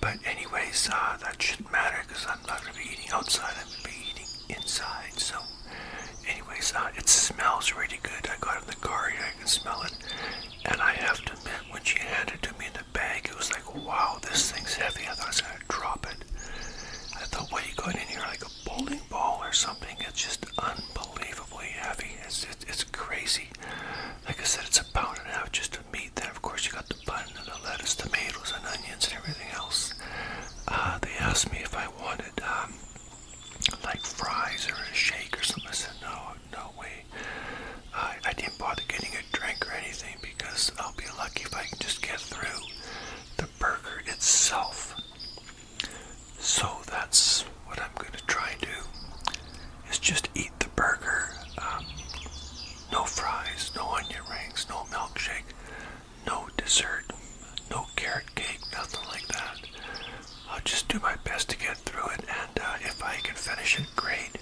But anyways, that shouldn't matter because I'm not going to be eating outside. I'm going to be eating inside. So anyways, it smells really good. I got it in the car, I can smell it. And I have to admit, when she handed it to me in the bag, it was like, wow, this thing's heavy. I thought I was going to drop it. I thought, what you got in here, like a bowling ball or something? It's just unbelievably heavy. It's crazy. Like I said, it's a pound and a half just of meat. Then, of course, you got the bun and the lettuce, tomatoes, and onions and everything else. They asked me if I wanted, like fries or a shake or something. I said, no way. I didn't bother getting a drink or anything because I'll be lucky if I can just get through the burger itself. So that's what I'm going to try and do, is just eat the burger. No fries, no onion rings, no milkshake, no dessert, no carrot cake, nothing like that. I'll just do my best to get through it, and if I can finish it, great.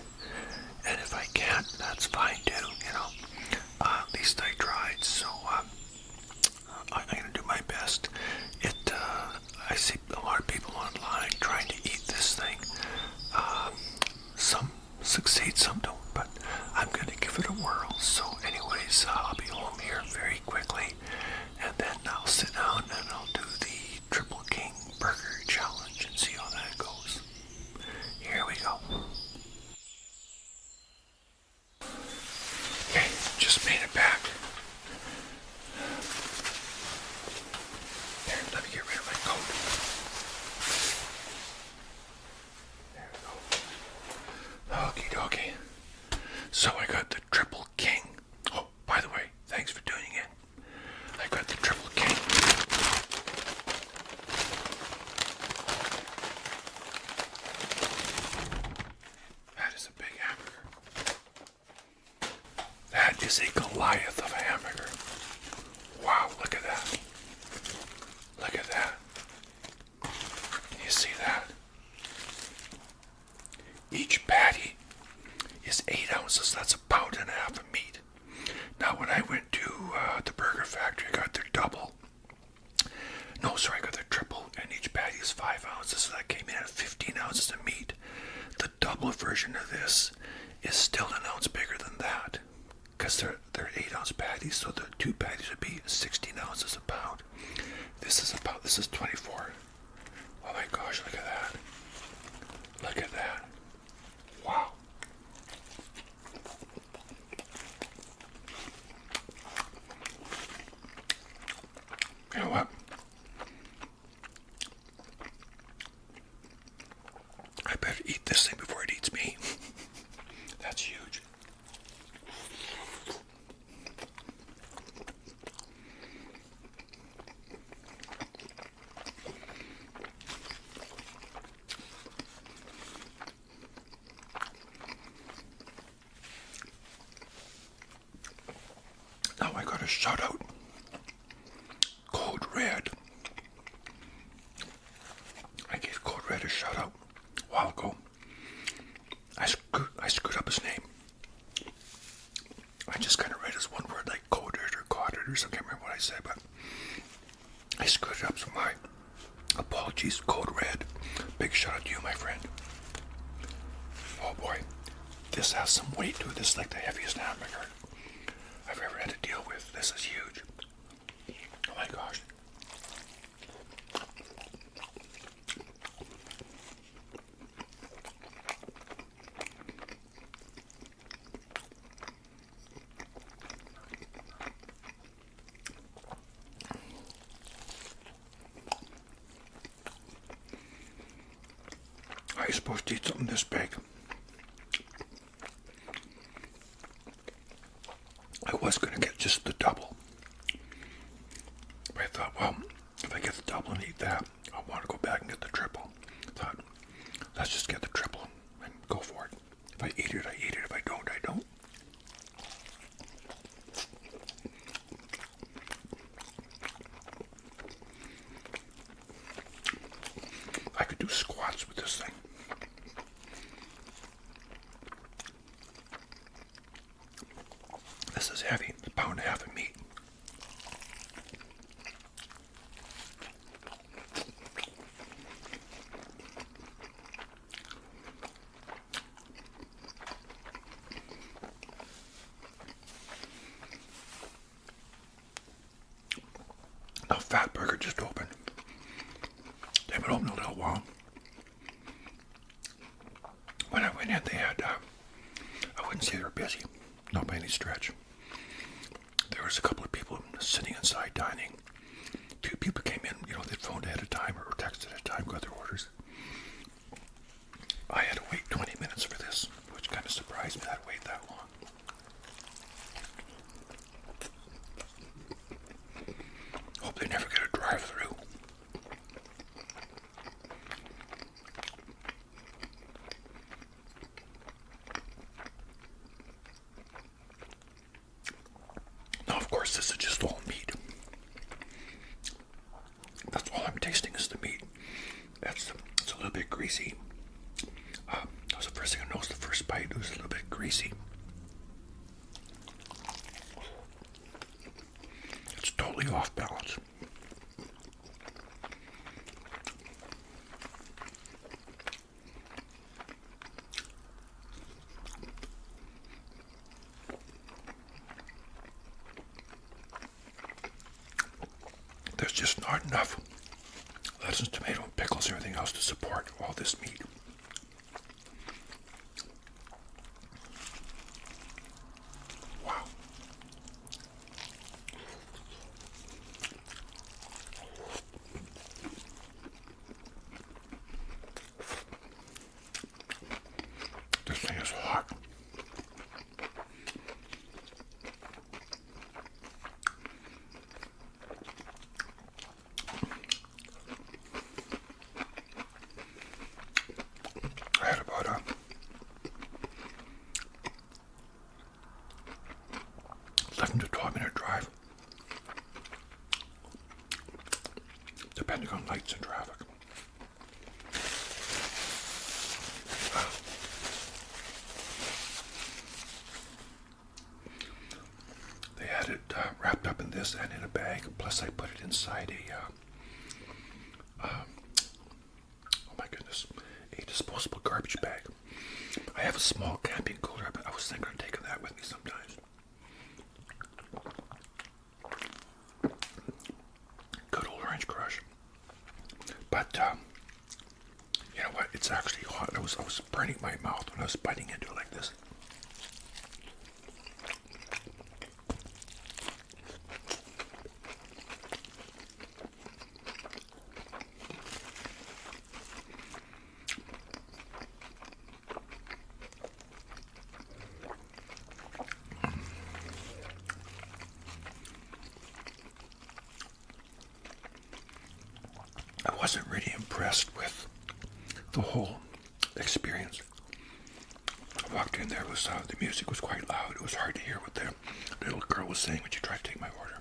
And if I can't, that's fine too, you know. At least I tried, so I'm going to do my best. I see a lot of people online trying to eat this thing. Some succeed, some don't, but I'm going to give it a whirl. So anyways, I'll be home here very quickly, and then I'll sit down and I'll do the Triple King Burger Challenge and see how that goes. Here we go. Okay, just made it back. There, let me get rid of my coat. There we go. Okie dokie. So I got the Triple King. Oh, by the way, thanks for tuning in. I got the Triple King. That is a big hamburger. That is a Goliath of a hamburger. Wow, look at that. Look at that. You see that? Each patty is 8 ounces. That's a pound and a half of meat. Now, when I went to the Burger Factory, I got their double. No, sorry, I got their triple, and each patty is 5 ounces, so that came in at 15 ounces of meat. The double version of this is still an ounce bigger than that, because they're 8-ounce patties, so the 2 patties would be 16 ounces a pound. This is 24. Oh my gosh, look at that. Look at that. Wow. You know what? I better eat this thing before it eats me. That's huge. Now I got a shout out. Code Red. I gave Code Red a shout out a while ago. I screwed up his name. I just kind of read his one word like coded or coded or something. I can't remember what I said, but I screwed it up, so my apologies. Code Red. Big shout out to you, my friend. Oh boy. This has some weight to it. This is like the heaviest hamburger I've ever had to deal with. This is huge. Oh my gosh. Are you supposed to eat something this big? I was going to get just the double. But I thought, well, if I get the double and eat that, I want to go back and get the triple. I thought, let's just get the triple and go for it. If I eat it, I eat it. If I don't, I don't. I could do squats with this thing. This is heavy. It's a pound and a half of meat. just opened. They've been open a little while. When I went in, they had, I wouldn't say they were busy, not by any stretch. There was a couple of people sitting inside dining. Two people came in, they phoned ahead of time or texted ahead of time, got their orders. I had to wait 20 minutes for this, which kind of surprised me that I had to wait that long. Hope they never get a drive-through. Now, of course, this is just all meat. That's all I'm tasting is the meat. It's a little bit greasy. That was the first thing I noticed. The first bite, it was a little bit greasy. It's totally off balance. There's just not enough lettuce, tomato, and pickles and everything else to support all this meat. Wow. This thing is hot. I had about a 11 to 12 minute drive, depending on lights and traffic. They had it wrapped up in this and in a bag, plus I put it inside oh my goodness, a disposable garbage bag. I have a small camping cooler, but I was thinking of taking that with me sometimes. Good old Orange Crush. But you know what? It's actually hot. I was burning my mouth when I was biting into it like this. I wasn't really impressed with the whole experience. I walked in there, the music was quite loud. It was hard to hear what the little girl was saying when she tried to take my order.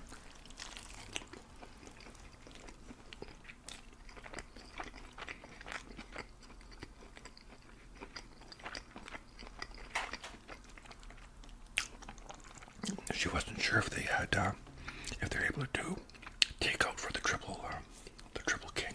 She wasn't sure if they had, if they're able to do takeout for the Triple King.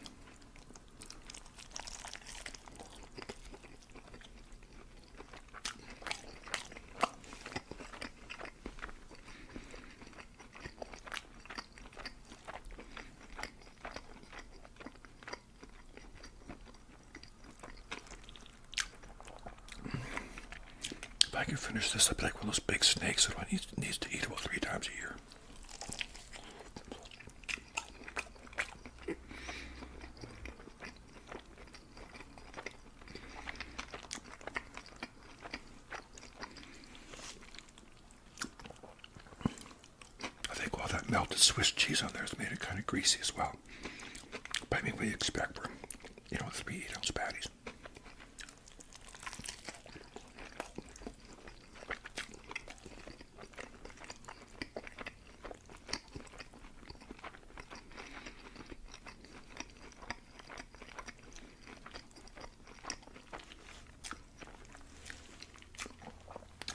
If I could finish this, I'd be like one of those big snakes that needs to eat about 3 times a year. I think all that melted Swiss cheese on there has made it kind of greasy as well. But I mean, what do you expect for, 3 8-ounce patties?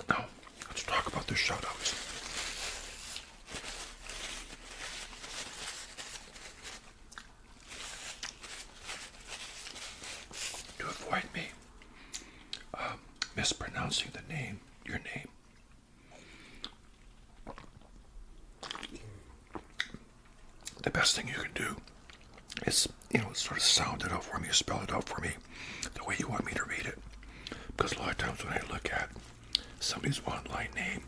Now, let's talk about the shoutouts. To avoid me mispronouncing your name, the best thing you can do It's, sort of sound it out for me, spell it out for me the way you want me to read it. Because a lot of times when I look at somebody's online name,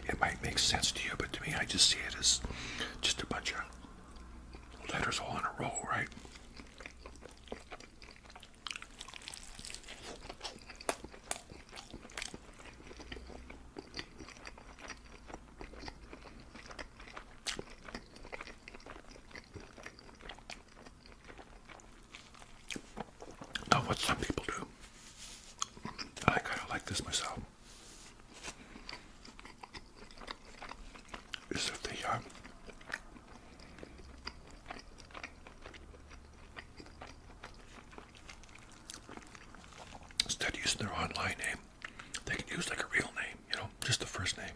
it might make sense to you, but to me, I just see it as just a bunch of letters all in a row, right? Now, what some people do, I kind of like this myself, is if they instead of using their online name, they can use like a real name, just the first name,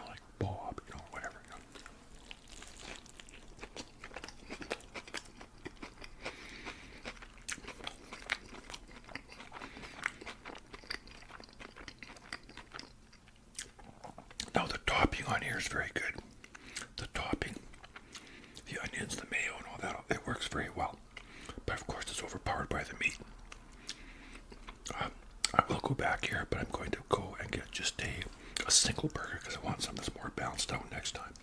like Bob, whatever. Now the topping on here is very good. The topping, the onions, the mayo, and all that, it works very well. But of course, it's overpowered by the meat. I will go back here, but I'm going to go and get just a single burger because I want something that's more balanced out next time.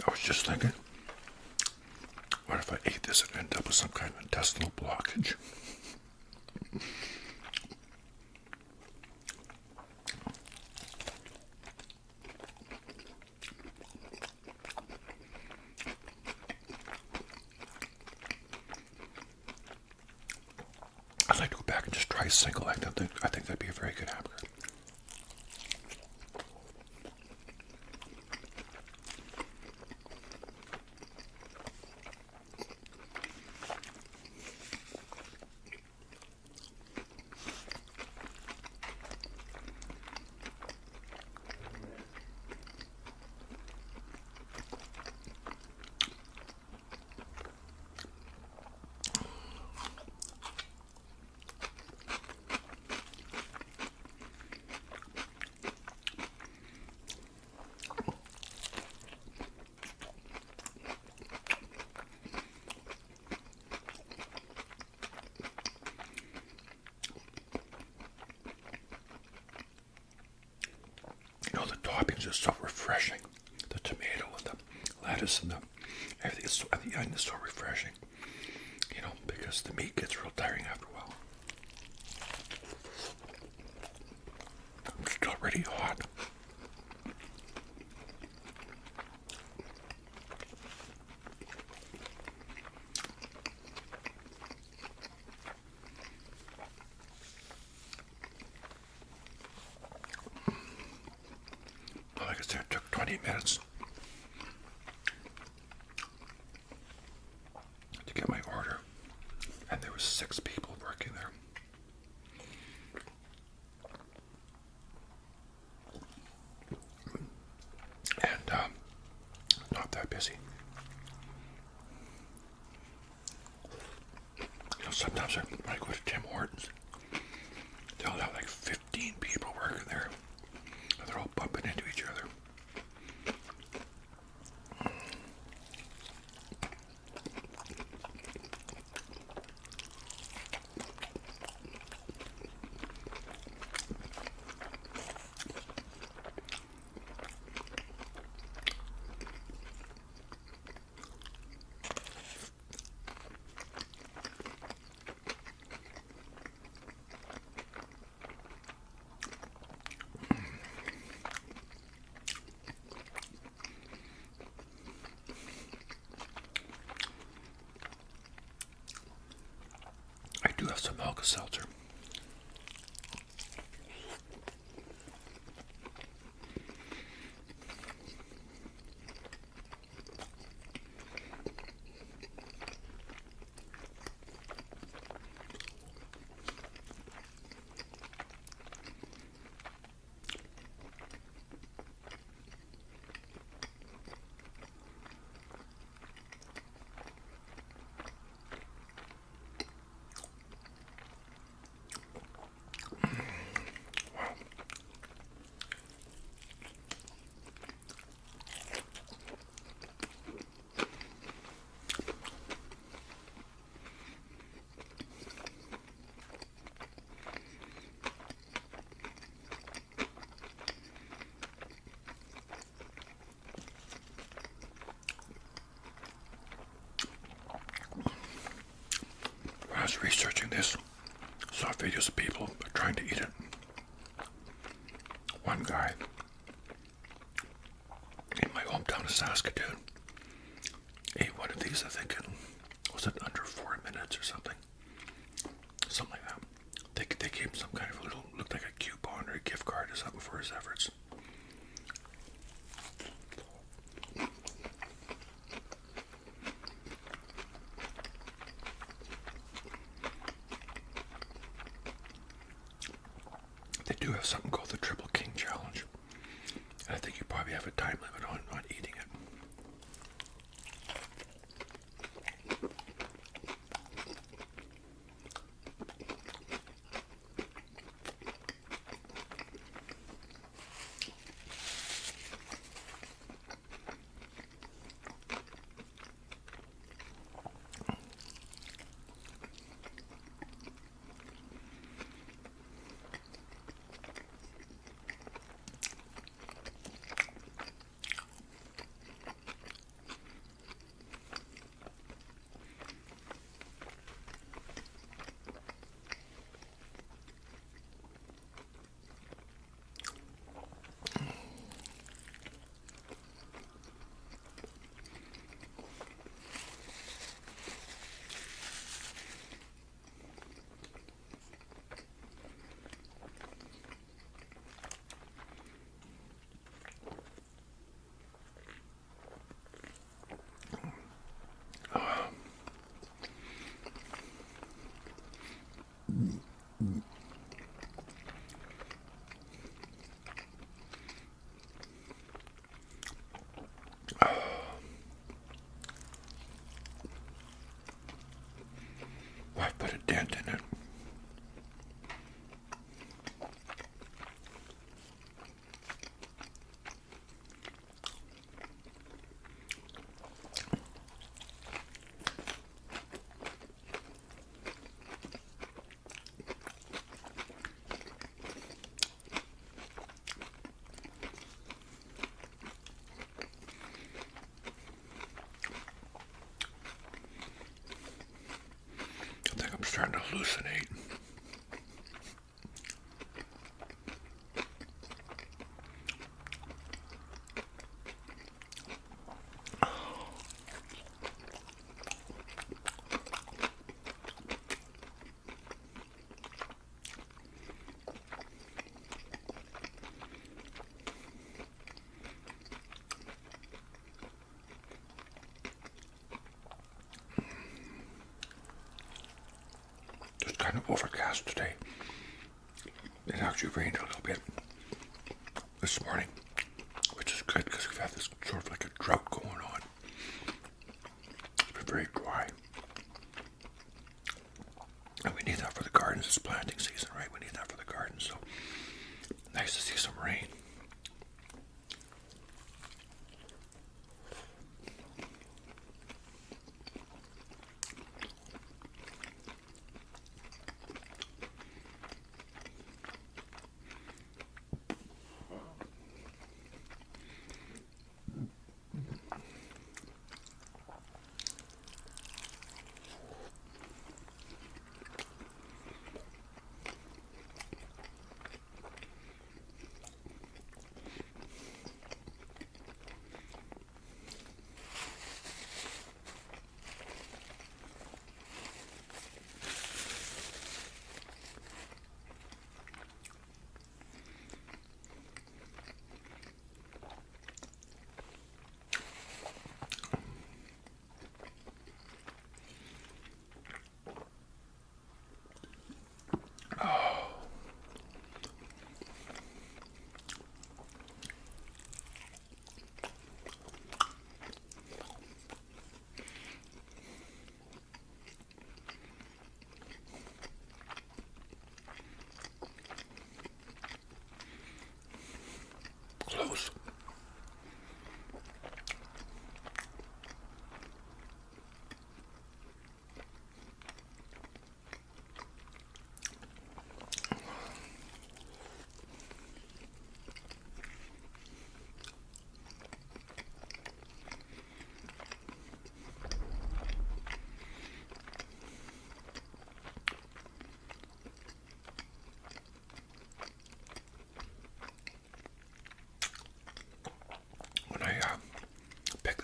I was just thinking, what if I ate this and ended up with some kind of intestinal blockage? I'd like to go back and just try a single. I think that'd be a very good hamburger. The toppings are so refreshing. The tomato and the lettuce and everything is and the onion is so refreshing. Because the meat gets real tiring after a while. It's still already hot. Like I said, it took 20 minutes to get my order, and there was 6 people working there. And not that busy. Sometimes when I go to Tim Hortons, they'll have like 15 people working there, and they're all bumping into each other. I do have some Alka-Seltzer. was researching this, saw videos of people trying to eat it. One guy in my hometown of Saskatoon ate one of these, I think, in, was it under 4 minutes or something? Something like that. They gave him some kind of a little, looked like a coupon or a gift card or something for his efforts. They do have something called the Triple King Challenge. And I think you probably have a time limit on eating it. Why put a dent in it? I think I'm starting to hallucinate. It's kind of overcast today. It actually rained a little bit this morning, which is good because we've had this sort of like a drought going on. It's been very dry. And we need that for the gardens. It's planting season, right? We need that for the gardens. So nice to see some rain.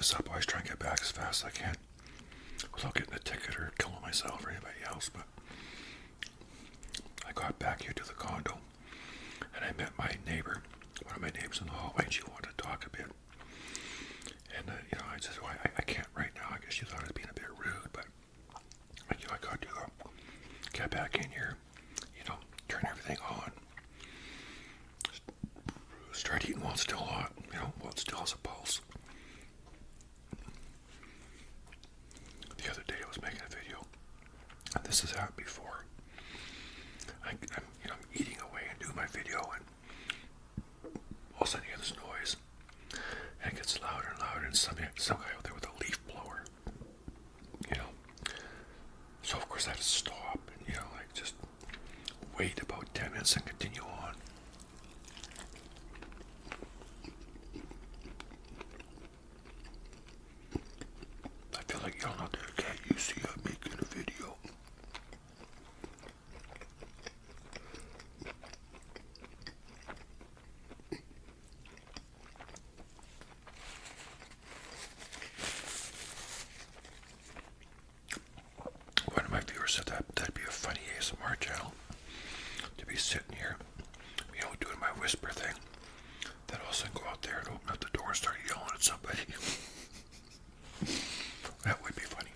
this up. I always try and get back as fast as I can without getting a ticket or killing myself or anybody else. But I got back here to the condo and I met my neighbor, one of my neighbors in the hallway, and she wanted to talk a bit. And I said, well, I can't right now. I guess she thought I was being a bit rude, but I got to get back in here, turn everything on, start eating while it's still hot, while it still has a pulse. The other day I was making a video, and this has happened before. I'm eating away and doing my video, and all of a sudden you hear this noise, and it gets louder and louder, and some guy out there with a leaf blower, So of course I had to stop and, just wait about 10 minutes and continue on. I feel like y'all out there can't you see I'm making a video. One of my viewers said that'd be a funny ASMR channel, to be sitting here, doing my whisper thing, then all of a sudden go out there and open up the door and start yelling at somebody. That would be funny.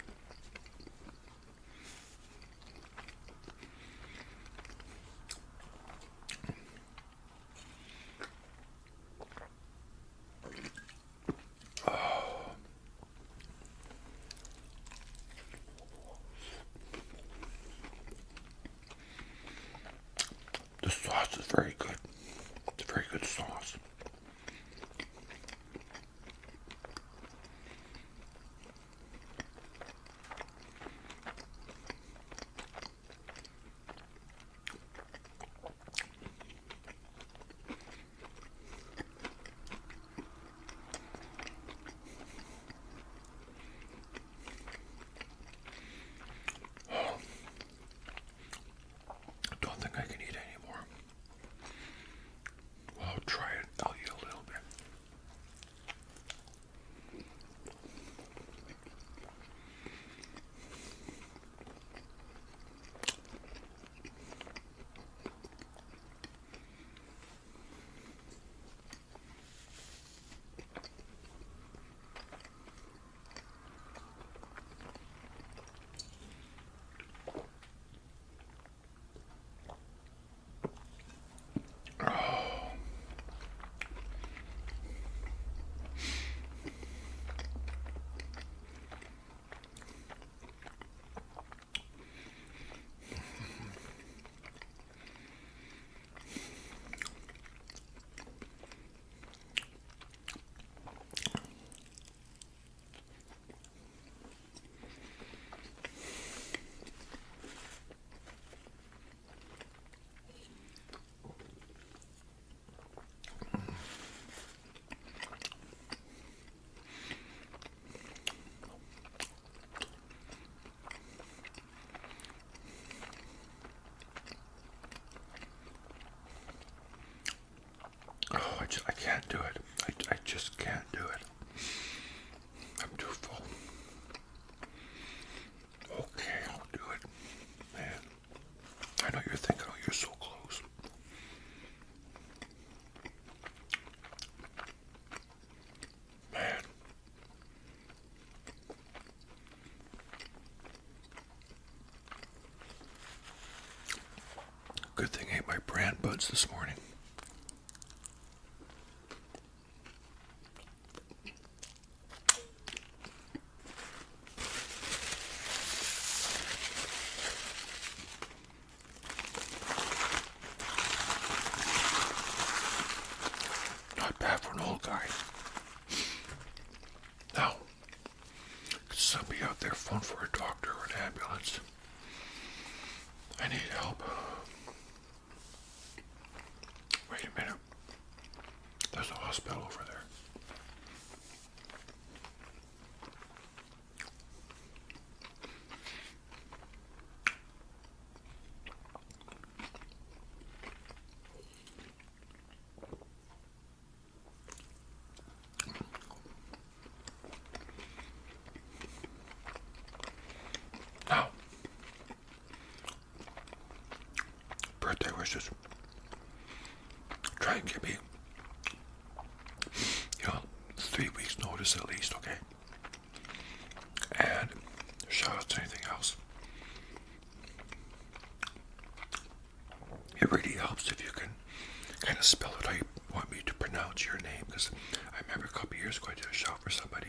The sauce is very good. It's a very good sauce. I don't think I can eat anymore. Well, I'll try it. I'll eat a little bit. I can't do it. I just can't do it. I'm too full. Okay, I'll do it. Man, I know you're thinking, oh, you're so close. Man. Good thing I ate my brand buds this morning. Not bad for an old guy. Now, could somebody out there phone for a doctor or an ambulance? I need help. Wait a minute. There's a hospital over there. birthday wishes. Try and give me, 3 weeks notice at least, okay? And shout out to anything else. It really helps if you can kind of spell it how you want me to pronounce your name, because I remember a couple years ago I did a shout for somebody,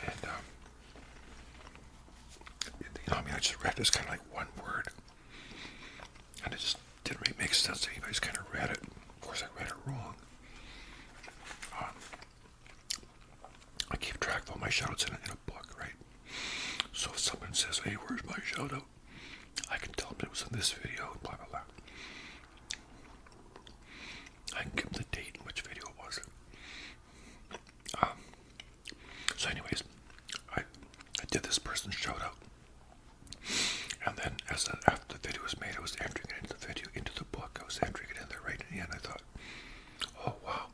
and I just read this kind of like one word, and it just didn't really make sense to me. I just kind of read it. Of course, I read it wrong. I keep track of all my shoutouts in a book, right? So if someone says, "Hey, where's my shoutout?" I can tell them it was in this video, blah blah blah. I can give them the date in which video it was. So anyways, I did this person's shout out, and then after the video was made, I was entering it into the video, into the book. I was entering it in there right in the end. I thought, oh wow,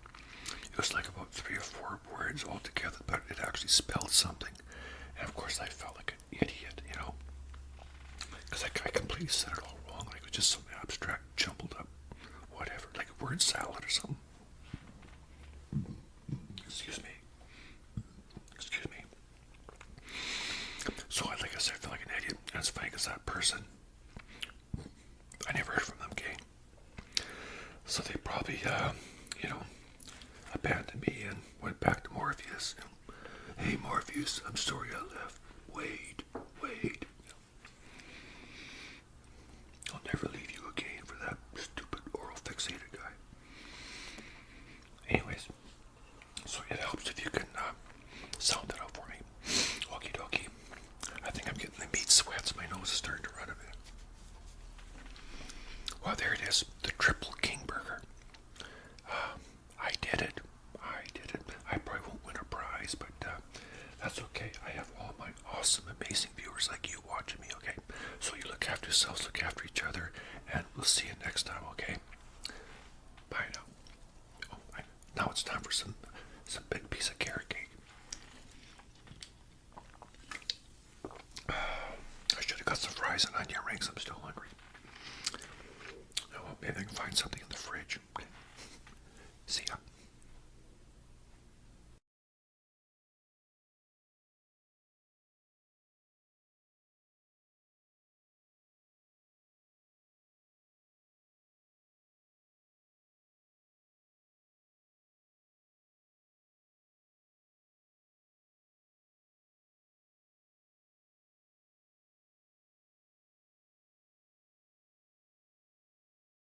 it was like about 3 or 4 words all together, but it actually spelled something. And of course, I felt like an idiot, because I completely said it all wrong. Like it was just some abstract, jumbled up, whatever, like a word salad or something. Excuse me. So, like I said, I feel like an idiot. And it's funny because that person, I never heard from them again. So they probably, abandoned me and went back to Morpheus. Hey, Morpheus, I'm sorry I left. Wait. I'll never leave you again for that stupid oral fixated guy. Anyways, so it helps if you can sound it out for me. Okie dokie. I think I'm getting the meat sweats. My nose is starting to run a bit. Well, there it is. The Triple King Burger. I did it. I probably won't win a prize, but that's okay. I have all my awesome, amazing viewers like you watching me, okay? So you look after yourselves, look after each other, and we'll see you next time, okay? Bye now. Oh, now it's time for some big piece of carrot cake. I should have got some fries and onion rings. I'm still hungry. Oh, well, maybe I can find something in the fridge. Okay.